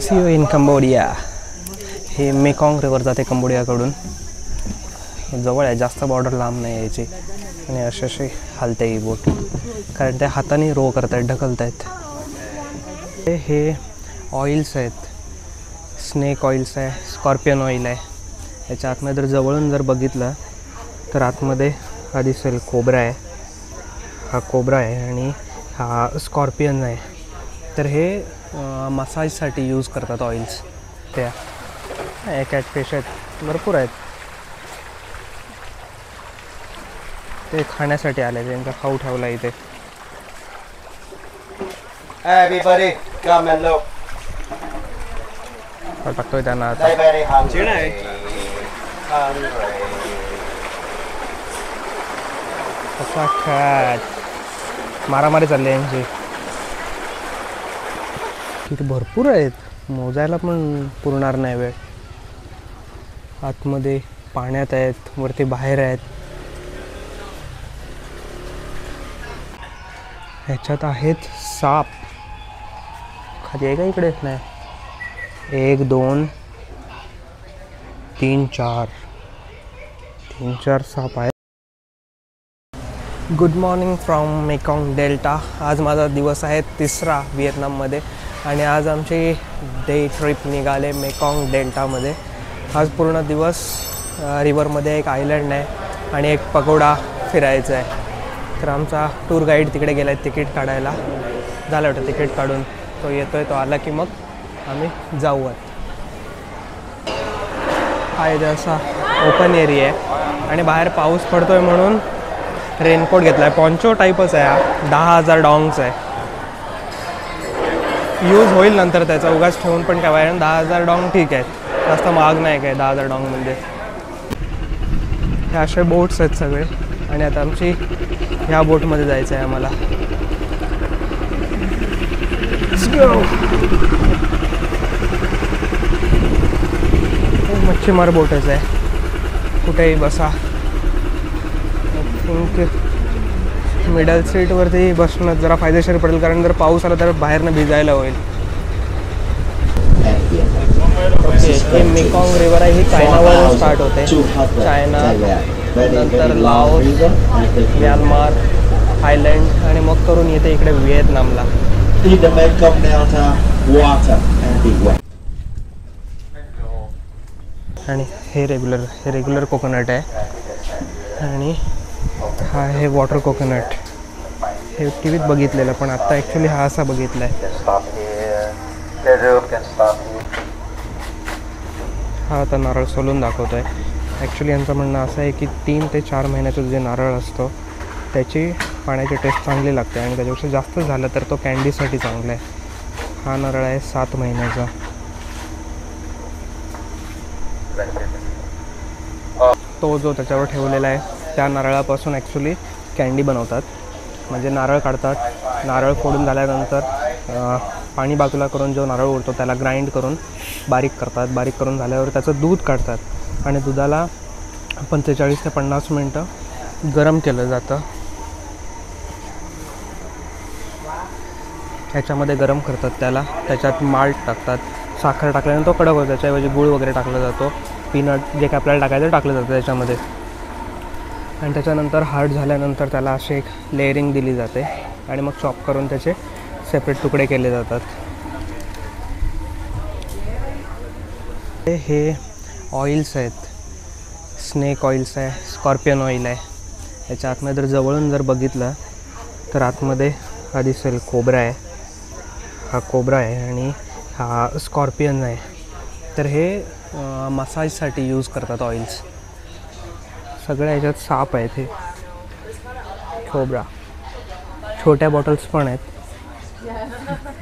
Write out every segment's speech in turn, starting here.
C you in Cambodia. हे मेकॉंग river जाते कंबोडियाकडून. जवळ आहे, जास्त बॉर्डर लांब नाही यायची. आणि अशी हलते ही बोट, कारण त्या हाताने रो करतायत, ढकलतायत. हे ऑइल्स आहेत, स्नेक ऑइल्स आहे, स्कॉर्पियन ऑइल आहे. याच्या आतमध्ये जर जवळून जर बघितलं तर आतमध्ये हा दिसेल कोब्रा आहे. हा कोब्रा आहे आणि हा स्कॉर्पियन आहे. तर हे मसाजसाठी यूज करतात ऑइल्स. त्या कॅटफिश आहेत, भरपूर आहेत. ते खाण्यासाठी आले, त्यांचा खाऊ ठेवला इथे. Everybody come and look. टाकतोय त्यांना आता. कसा खॅट मारामारी चालली यांची. किती भरपूर आहेत, मोजायला पण पुरणार नाही वेळ. आतमध्ये पाण्यात आहेत, वरती बाहेर आहेत. ह्याच्यात आहेत साप. खाली आहे का इकडे? नाही. 1 2 3 4 साप आहेत. Good morning from Mekong delta. आज माझा दिवस आहे 3रा व्हिएतनाममध्ये आणि आज आमची डे ट्रिप निघाले मेकॉंग डेल्टामध्ये. आज पूर्ण दिवस रिव्हरमध्ये एक आयलंड आहे आणि एक पगोडा फिरायचा आहे. तर आमचा टूर गाईड तिकडे गेला आहे तिकीट काढायला. झालं होतं तिकीट काढून, तो येतोय. तो आला की मग आम्ही जाऊयात. हा इथे असा ओपन एरिया आहे आणि बाहेर पाऊस पडतोय म्हणून रेनकोट घेतला आहे. पॉन्चो टाईपच आहे. हा 10,000 डॉंगचा आहे. यूज होईल नंतर त्याचा, उगाच ठेवून पण काय वायर. 10,000 डॉंग ठीक आहे, जास्त महाग नाही काय 10,000 डॉंग म्हणजे. हे असे बोट्स आहेत सगळे आणि आता आमची ह्या बोटमध्ये जायचं आहे आम्हाला. मच्छीमार बोटच आहे, कुठेही बसा. आय थिंक मिडल सीटवरती बसणं जरा फायदेशीर पडेल, कारण जर पाऊस आला तर बाहेरनं भिजायला होईल. ओके, हे मेकॉंग रिव्हर आहे. ही चायनावरून स्टार्ट होते. चायना, नंतर लाओस, म्यानमार, थायलंड आणि मग करून येते इकडे व्हिएतनामला. आणि हे रेग्युलर कोकोनट आहे आणि हा आहे वॉटर कोकोनट. हे टी व्हीत बघितलेलं, पण आता ॲक्च्युली हा असा बघितला आहे. हा आता नारळ सोलून दाखवतो आहे. ॲक्च्युली यांचं म्हणणं असं आहे की 3 ते 4 महिन्याचं जे नारळ असतो त्याची पाण्याची टेस्ट चांगली लागते आणि त्याच्यापेक्षा जास्त झालं तर तो कॅन्डीसाठी चांगला आहे. हा नारळ आहे 7 महिन्याचा. तो जो त्याच्यावर ठेवलेला आहे त्या नारळापासून ॲक्च्युली कॅन्डी बनवतात. म्हणजे नारळ काढतात, नारळ फोडून झाल्यानंतर पाणी बाजूला करून जो नारळ उरतो त्याला ग्राइंड करून बारीक करतात. बारीक करून झाल्यावर त्याचं दूध काढतात आणि दुधाला 45 ते 50 मिनटं गरम केलं जातं. ह्याच्यामध्ये गरम करतात त्याला, त्याच्यात माल्ट टाकतात, साखर टाकल्यानंतर तो कडक होतो. त्याच्याऐवजी गूळ वगैरे टाकला जातो, पीनट जे काय आपल्याला टाकायचं टाकलं जातं त्याच्यामध्ये. आणि त्याच्यानंतर हार्ड झाल्यानंतर त्याला अशी एक लेअरिंग दिली जाते आणि मग चॉप करून त्याचे सेपरेट तुकडे केले जातात. हे ऑइल्स आहेत, स्नेक ऑइल्स आहे, स्कॉर्पियन ऑइल आहे. याच्या आतमध्ये जर जवळून जर बघितलं तर आतमध्ये हा दिसेल कोब्रा आहे. हा कोब्रा आहे आणि हा स्कॉर्पियन आहे. तर हे मसाजसाठी यूज करतात ऑइल्स. सगळ्या ह्याच्यात साप आहेत. हे कोब्रा. छोट्या बॉटल्स पण आहेत.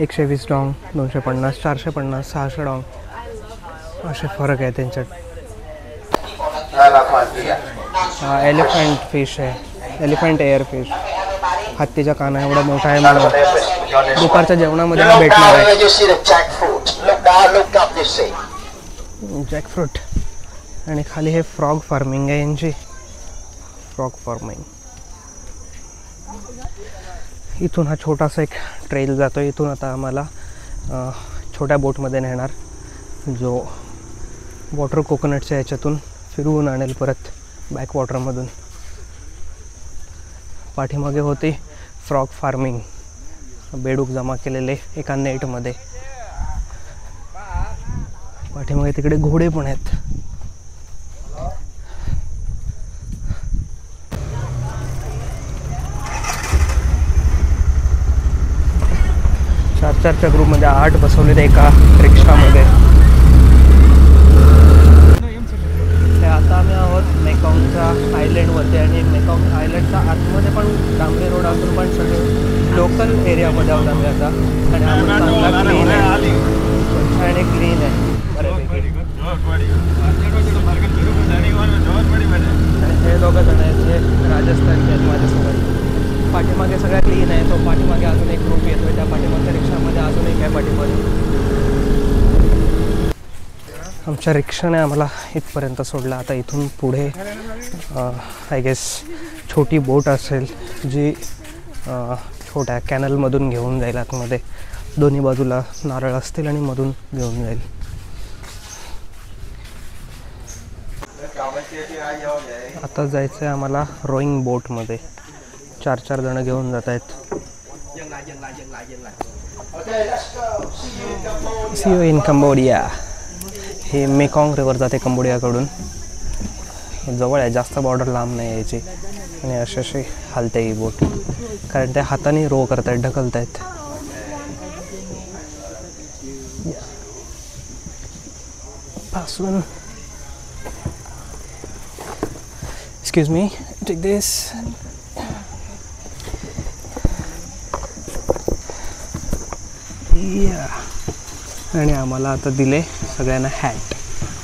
120 डॉंग, 250, 450, 600 डॉंग असे फरक आहे त्यांच्यात. एलिफंट फिश आहे, एलिफंट एअर फिश. हत्तीच्या काना एवढा मोठा आहे म्हणून दुपारच्या जेवणामध्ये भेटणार आहे. जॅकफ्रूट. आणि खाली हे फ्रॉग फार्मिंग आहे यांची. Frog farming. इथून हा छोटासा एक ट्रेल जातो. इथून आता आम्हाला छोट्या बोटमध्ये नेणार, जो वॉटर कोकोनटच्या ह्याच्यातून फिरवून आणेल परत बॅकवॉटरमधून. पाठीमागे होती फ्रॉग फार्मिंग, बेडूक जमा केलेले एका नेटमध्ये. पाठीमागे तिकडे घोडे पण आहेत. चारच्या ग्रुपमध्ये 8 बसवलेले एका रिक्षामध्ये. ते आता आम्ही आहोत मेकॉंगच्या आयलंडवरती, आणि मेकॉंग आयलंडच्या आतमध्ये पण डांबरी रोड असून पण सगळे लोकल एरियामध्ये आहोत आम्ही आता. आणि आपण चांगला क्लीन आहे, स्वच्छ आणि क्लीन आहे बऱ्यापैकी. आणि हे दोघं जण आहेत जे राजस्थानचे आहेत माझ्यासोबत. पाठीमागे सगळ्या क्लीन आहे. तो पाठीमागे अजून एक ग्रुप येतोय, त्या पाठीमागच्या रिक्षामध्ये अजून एक आहे पाठीमागे. आमच्या रिक्षाने आम्हाला इथपर्यंत सोडलं. आता इथून पुढे आय गेस छोटी बोट असेल जी छोट्या कॅनलमधून घेऊन जाईल आतमध्ये. दोन्ही बाजूला नारळ असतील आणि मधून घेऊन जाईल. आता जायचं आहे आम्हाला रोईंग बोटमध्ये. 4 जण घेऊन जात आहेत. See you in Cambodia. हे मेकॉंग रिवर जाते कंबोडियाकडून. जवळ आहे, जास्त बॉर्डर लांब नाही यायची. आणि अशी हालते ही बोट, कारण ते हाताने रो करत आहेत, ढकलत आहेत. पासून एक्सक्यूज मी, टेक दिस. आणि आम्हाला आता दिले सगळ्यांना हॅट,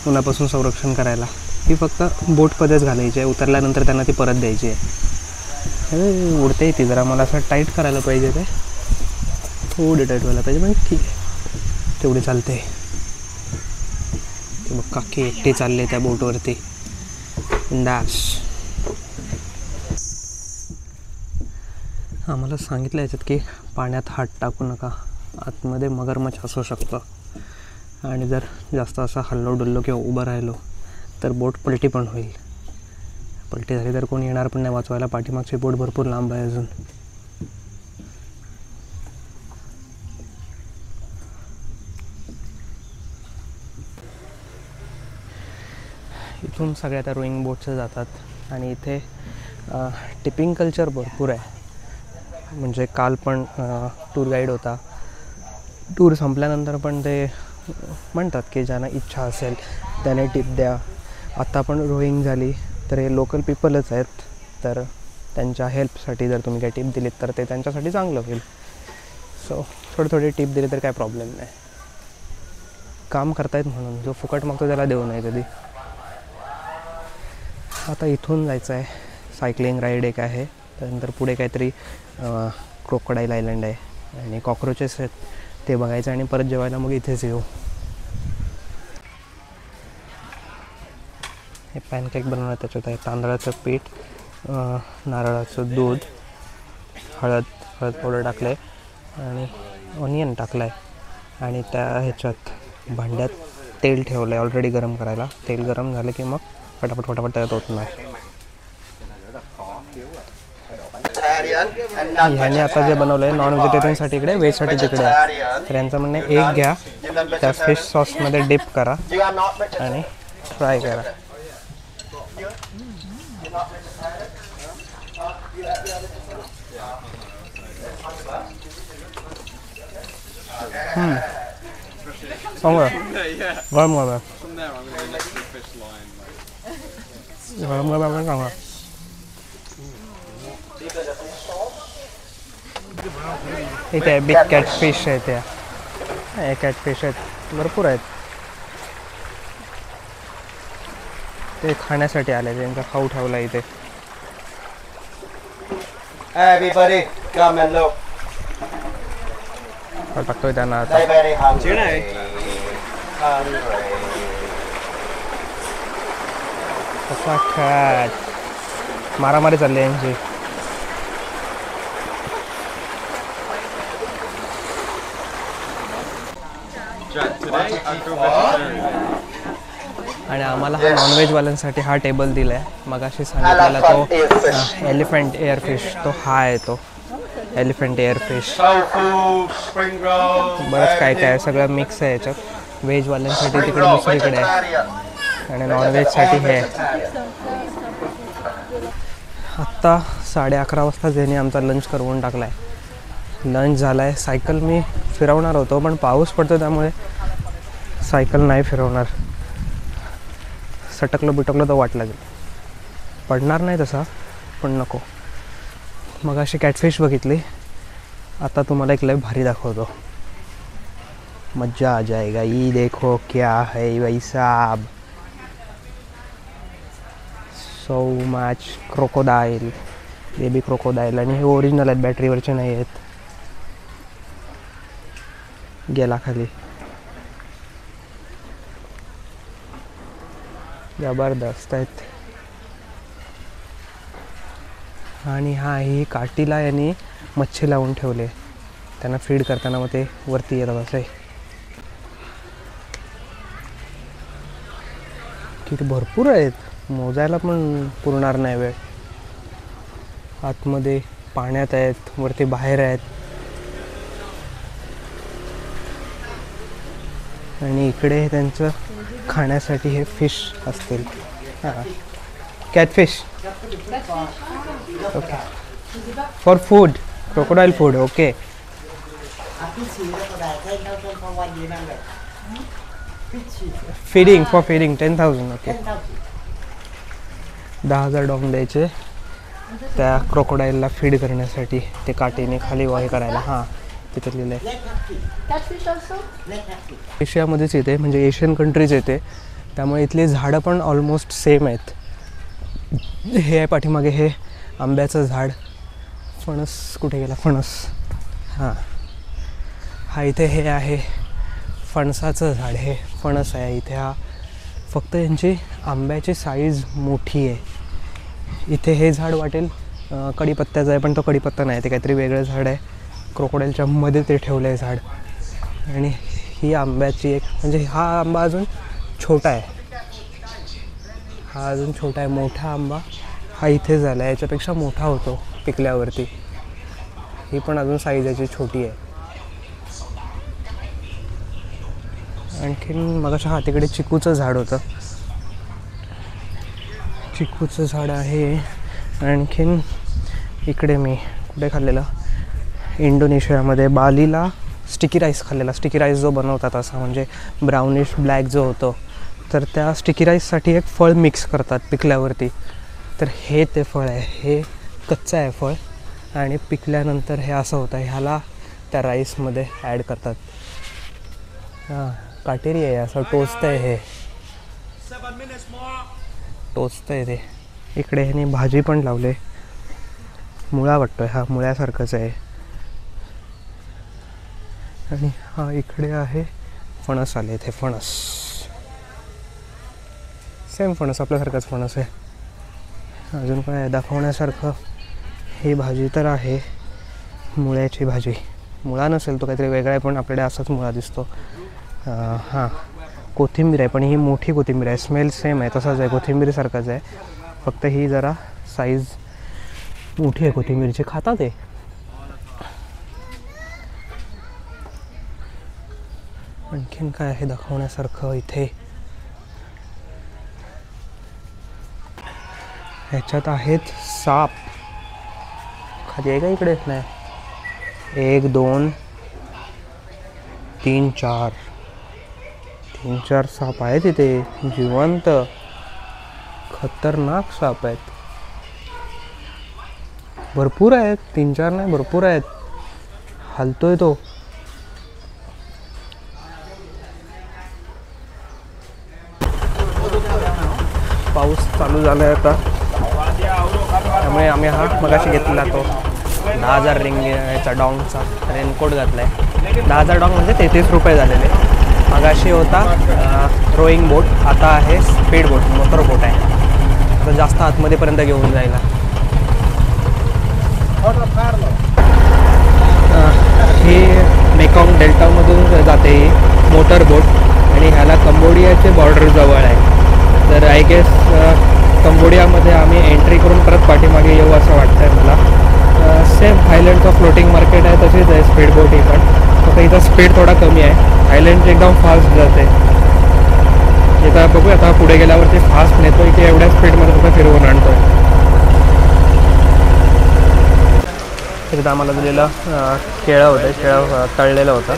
उन्हापासून संरक्षण करायला. ही फक्त बोटमध्येच घालायची आहे, उतरल्यानंतर त्यांना ती परत द्यायची आहे. उडते ती जरा, मला असं टाईट करायला पाहिजे, ते थोडी टाईट व्हायला पाहिजे, पण ठीक आहे, तेवढी चालते. ते बघ काकी एकटे चालले त्या बोटवरती. दास आम्हाला सांगितलं याच्यात की पाण्यात हात टाकू नका, आतमध्ये मगरमच्छ असू शकतं. आणि जर जास्त असं हल्लो डुल्लो किंवा उभं राहिलो तर बोट पलटी पण होईल. पलटी झाली तर कोणी येणार पण नाही वाचवायला. पाठीमागची बोट भरपूर लांब आहे अजून. इथून सगळ्या त्या रोईंग बोटच्या जातात. आणि इथे टिपिंग कल्चर भरपूर आहे. म्हणजे काल पण टूर गाईड होता. टूर संपल्यानंतर पण ते म्हणतात की ज्यांना इच्छा असेल त्याने टिप द्या. आता पण रोईंग झाली तर हे लोकल पीपलच आहेत, तर त्यांच्या हेल्पसाठी जर तुम्ही काही टिप दिलीत तर ते त्यांच्यासाठी चांगलं होईल. सो थोडी टिप दिली तर काय प्रॉब्लेम नाही. काम करतायत म्हणून, जो फुकट मागतो त्याला देऊ नये कधी. आता इथून जायचं आहे, सायकलिंग राईड एक आहे. त्यानंतर पुढे काहीतरी क्रोकोडाईल आयलंड आहे आणि कॉक्रोचेस आहेत, ते बघायचं. आणि परत जेवायला मग इथेच येऊ. हे पॅनकेक बनवणं, त्याच्यात आहे तांदळाचं पीठ, नारळाचं दूध, हळद पावडर टाकलं आहे आणि ऑनियन टाकलं आहे. आणि त्या ह्याच्यात भांड्यात तेल ठेवलं आहे ऑलरेडी गरम करायला. तेल गरम झालं की मग फटाफट त्यात होतणार. ह्याने आता जे बनवलं आहे नॉन व्हेजिटेरियनसाठी इकडे, व्हेजसाठी तिकडे आहे. तर यांचं म्हणणं आहे एक घ्या, त्या फिश सॉसमध्ये डिप करा आणि फ्राय करा. चांगलं गरम गरम पण चांगला. इथे बिग कॅटफिश आहे, त्या कॅटफिश आहेत, भरपूर आहेत. ते खाण्यासाठी आले, त्यांचा खाऊ ठेवला इथे. Everybody, come and look. टाकतोय त्यांना आता. They're very hungry. कसा खॅट मारामारी चालली यांची. Today I go vegetarian. आणि आम्हाला हा नॉनव्हेजवाल्यांसाठी हा टेबल दिला आहे. मगाशी सांगितलेला तो एलिफंट एअरफिश, तो हा आहे तो एलिफंट एअरफिश. Tofu, spring rolls. बरंच काय काय सगळं मिक्स आहे याच्यात. व्हेजवाल्यांसाठी तिकडे दुसरीकडे आहे आणि नॉनव्हेजसाठी हे आहे. आत्ता 11:30 वाजता ज्याने आमचा लंच करवून टाकला आहे. लंच झाला आहे. सायकल मी फिरवणार होतो पण पाऊस पडतो त्यामुळे सायकल नाही फिरवणार. सटकलं बिटकलं तर वाट लागेल. पडणार नाही तसा पण नको. मग अशी कॅटफिश बघितली. आता तुम्हाला एक लय भारी दाखवतो. मज्जा आ जाएगा. ये देखो क्या है भाई साहब. So much crocodile. Baby crocodile. आणि हे ओरिजिनल आहेत, बॅटरीवरचे नाही आहेत. गेला खाली. जबरदस्त आहेत. आणि हा ही काठीला यांनी मच्छी लावून ठेवले. त्यांना फीड करताना मग ते वरती येतात असं आहे. किती भरपूर आहेत, मोजायला पण पुरणार नाही वेळ. आतमध्ये पाण्यात आहेत, वरती बाहेर आहेत. आणि इकडे त्यांचं खाण्यासाठी हे फिश असतील. हां, catfish. Okay, for food, crocodile food. Okay. Feeding, for feeding 10,000. Okay, 10,000 dong द्यायचे त्या क्रोकोडाईलला फीड करण्यासाठी. ते काठीने खाली वाहे करायला. हां, तिथे लिहिलं आहे. एशियामध्येच येते, म्हणजे एशियन कंट्रीज येते, त्यामुळे इथली झाडं पण ऑलमोस्ट सेम आहेत. हे आहे पाठीमागे हे आंब्याचं झाड. फणस कुठे गेला? फणस. हां, हा इथे हे आहे फणसाचं झाड. हे फणस आहे इथे. हा फक्त यांची आंब्याची साईज मोठी आहे. इथे हे झाड वाटेल कढीपत्त्याचं आहे, पण तो कढीपत्ता नाही, ते काहीतरी वेगळं झाड आहे. क्रोकोडाईलच्या मध्ये ते ठेवलं आहे झाड. आणि ही आंब्याची एक, म्हणजे हा आंबा अजून छोटा आहे. हा अजून छोटा आहे. मोठा आंबा हा इथे झाला आहे, याच्यापेक्षा मोठा होतो पिकल्यावरती. ही पण अजून साईज याची छोटी आहे. आणखीन मगाशी हा तिकडे चिकूचं झाड होतं. चिकूचं झाड आहे. आणखीन इकडे मी कुठे खाल्लेलं, इंडोनेशियामध्ये बालीला स्टिकी राईस खाल्लेला. स्टिकी राईस जो बनवतात असा, म्हणजे ब्राउनिश ब्लॅक जो होतो, तर त्या स्टिकी राईससाठी एक फळ मिक्स करतात पिकल्यावरती. तर हे ते फळ आहे. हे कच्चं आहे फळ आणि पिकल्यानंतर हे असं होतं. ह्याला त्या राईसमध्ये ॲड करतात. हां, काटेरी आहे, असं टोचतं आहे. हे टोचतं आहे ते. इकडे ह्याने भाजी पण लावले. मुळा वाटतोय, हा मुळ्यासारखंच आहे. आणि हा इकडे आहे फणस आले. इथे फणस, सेम फणस, आपल्यासारखाच फणस आहे. अजून काय आहे दाखवण्यासारखं? ही भाजी तर आहे मुळ्याची भाजी. मुळा नसेल, तो काहीतरी वेगळा आहे, पण आपल्याकडे असाच मुळा दिसतो. हां, कोथिंबीर आहे, पण ही मोठी कोथिंबीर आहे. स्मेल सेम आहे, तसाच आहे, कोथिंबीरसारखाच आहे. फक्त ही जरा साईज मोठी आहे कोथिंबीरची. खातात ते. आणखीन काय आहे दाखवण्यासारखं इथे? ह्याच्यात आहेत साप. खाली आहे का इकडे? नाही. 1 2 3 4 3-4 साप आहेत इथे, जिवंत. खतरनाक साप आहेत. भरपूर आहेत. 3-4 नाही, भरपूर आहेत. हलतोय तो. पाऊस चालू झाला आहे आता, त्यामुळे आम्ही हा मगाशी घेतलेला तो 10,000 रिंगचा डॉंगचा रेनकोट घातला आहे. 10,000 डॉंग म्हणजे 33 रुपये झालेले. मगाशी होता रोईंग बोट, आता आहे स्पीड बोट, मोटर बोट आहे. आता जास्त आतमध्येपर्यंत घेऊन जायला. ही मेकॉंग डेल्टामधून जाते. मोटर बोट आणि ह्याला कंबोडियाचे बॉर्डर जवळ आहे. तर आय गेस कंबोडियामध्ये आम्ही एंट्री करून परत पाठीमागे येऊ असं वाटतं आहे मला. सेम थायलंडचं फ्लोटिंग मार्केट आहे तशीच आहे स्पीड बोट ही पण, फक्त इथं स्पीड थोडा कमी आहे. थायलंड एकदम फास्ट जाते. इथं बघूया आता पुढे गेल्यावरती फास्ट नेतो की एवढ्या स्पीडमध्ये सुद्धा फिरवून आणतो आहे. एकदा आम्हाला दिलेलं केळं होतं, केळं तळलेलं होतं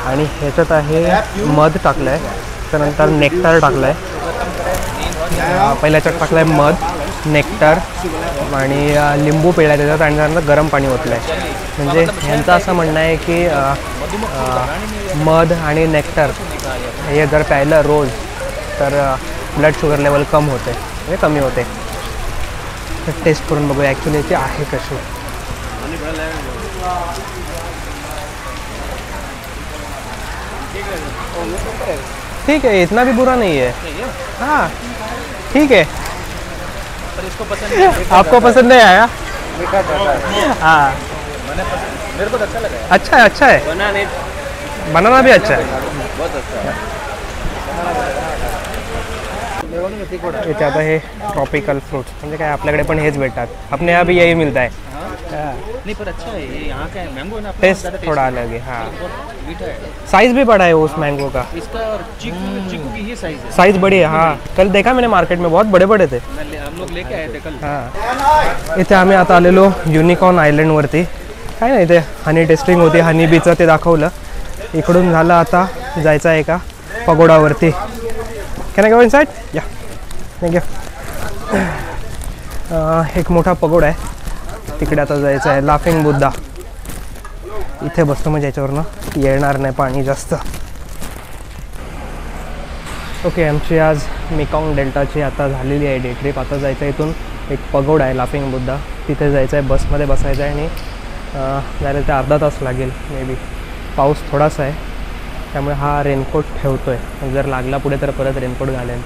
आणि ह्याच्यात आहे मध टाकलं आहे, त्यानंतर नेक्टार टाकलं आहे. पहिल्याच्यात टाकलं आहे मध, नेक्टार आणि लिंबू पिळला त्याच्यात आणि त्यानंतर गरम पाणी ओतलं आहे. म्हणजे ह्यांचं असं म्हणणं आहे की मध आणि नेक्टार हे जर प्यायलं रोज तर ब्लड शुगर लेवल कमी होते. तर टेस्ट करून बघूया ॲक्च्युली याची आहे कशी. ठीक है, इतना भी बुरा नहीं है. हाँ ठीक है. पर इसको पसंद नहीं. आपको पसंद नहीं आया? हाँ मेरे को अच्छा लगा. अच्छा है. बनाना भी अच्छा है. बहुत अच्छा है. इथे आता हे ट्रॉपिकल फ्रूट्स म्हणजे काय आपल्याकडे पण हेच भेटतात. अपने यहाँ भी यही मिलता है. नहीं पर अच्छा है ये यहाँ का है. मैंगो है ना अपने टेस्ट ज़्यादा थोड़ा अलग है. हाँ बहुत मीठा है साइज़ भी बड़ा है उस मैंगो का. इसका. और चीकू की ही साइज है. साइज़ बड़ी है. हाँ कल देखा मैंने मार्केट में बहुत बड़े बड़े थे. हम लोग लेके आए थे कल. हां इथे आम्ही आता आलेलो युनिकॉर्न आयलंडवरती. काय नाही इथे हनी टेस्टिंग होती, हनी बीचं ते दाखवलं. इकडून झालं आता जायचं आहे एका पगोडावरती. Can I go inside? या थँक्यू. एक मोठा पगोडा आहे तिकडे आता जायचं आहे. लाफिंग बुद्धा इथे बसतो म्हणजे याच्यावरनं येणार नाही पाणी जास्त. ओके आमची आज मेकॉंग डेल्टाची आता झालेली आहे डे ट्रिप. आता जायचं आहे इथून एक पगोडा आहे लाफिंग बुद्धा, तिथे जायचं आहे. बसमध्ये बसायचं आहे आणि जायला ते अर्धा तास लागेल मे बी. पाऊस थोडासा आहे त्यामुळे हा रेनकोट ठेवतो आहे, जर लागला पुढे तर परत रेनकोट घालेन.